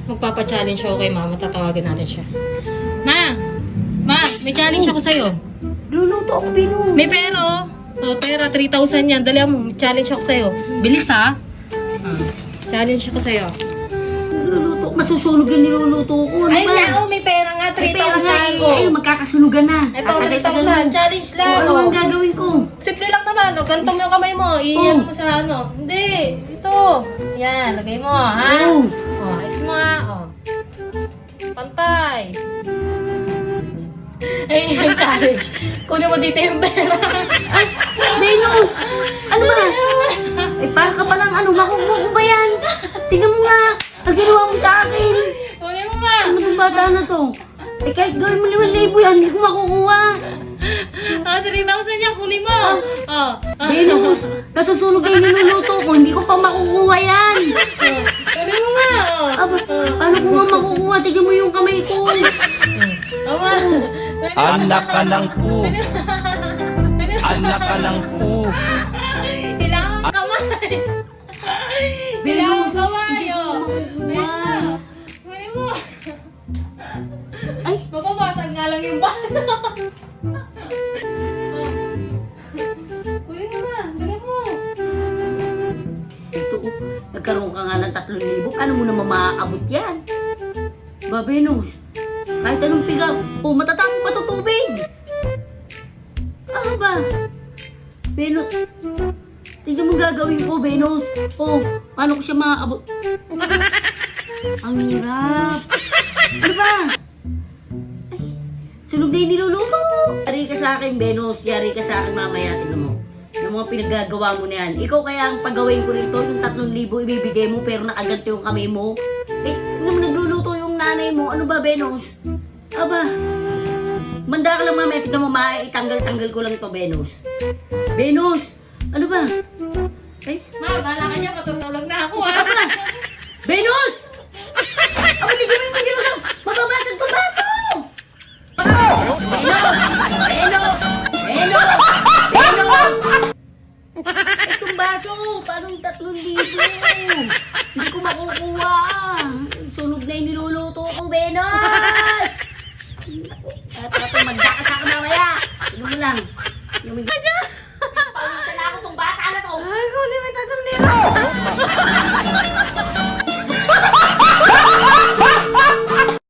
magpapa-challenge ako kay mama. Tatawagin natin siya. Ma, may challenge ako sa'yo. Luluto ako, Bino. May pera, oh. Oh, pera, 3,000 yan. Dali mo, may challenge ako sa'yo. Bilis, ha? Challenge ako sa'yo. Luluto. Masusunog yung niluluto ko. Ano Ayun ba? na, oh, may pera nga, 3,000 ko. Ay, magkakasunugan na. Ito, 3,000. Challenge lang. Ano ang gagawin ko? Simple lang naman, oh. Ganito mo yung kamay mo. Iyan mo sa ano. Hindi, ito. Yan, lagay mo, ha? Oh. Oh, ayos mo, ha? Oh. Pantay. Ay, yung challenge. Kunin mo dito yung pera. Ay, Bino! Ano ba? Ay, para ka palang ano, makukuha ko ba yan? Tingnan mo nga. Ang ginawa mo sa akin. Kunin mo, ma. Ano itong bata na to? Eh, kahit gawin mo 5,000 yan, hindi ko makukuha. Ah, 3,000 yan, kunin mo. Oh. Bino, nasusunog yung niluluto ko, hindi ko pa makukuha yan. Kunin mo nga, oh. Aba, paano ko nga makukuha? Tingnan mo yung kamay ko. Tama. Anak ka ng pu. Anak ka ng pu. Kailangan kamay. Kailangan kamay, oh. Kunin mo. Ay, Mababasag nga lang yung bata. Kunin mo na, dali mo. ito, nagkaroon ka nga ng 3,000. Paano mo naman maaabot yan? Babenos, kahit anong piga, matatapon pa to tubig. Ano ba? Benos, tignan mo gagawin ko, Benos. Paano ko siya maaabot? Ang hirap. Ano ba? Ay, sunog na yung niluluto. Yari ka sa akin, Benos. Yari ka sa akin mamaya. Tignan mo. Yung mga pinaggagawa mo na yan. Ikaw kaya ang pagawin ko rito, yung 3,000 ibibigay mo, pero nakaganto yung kamay mo. Eh, tignan mo nagluluto yung nanay mo. Ano ba, Benos? Aba, manda ka lang mamaya. Tignan mo, maitanggal-tanggal ko lang to, Benos. Benos! Ano ba? Ay, Ma, bahala ka dyan, matutulog na ako, ha? Benos! Aba, tignan mo yung pagkiro. Mababasag to baso! Benos! Benos! Benos! Benos! Itong baso, paano 3,000? Hindi ko makukuha. Sunog na yung niluluto ko, Benos! At magdaka sa akin mamaya. Tignan mo lang. Tignan mo.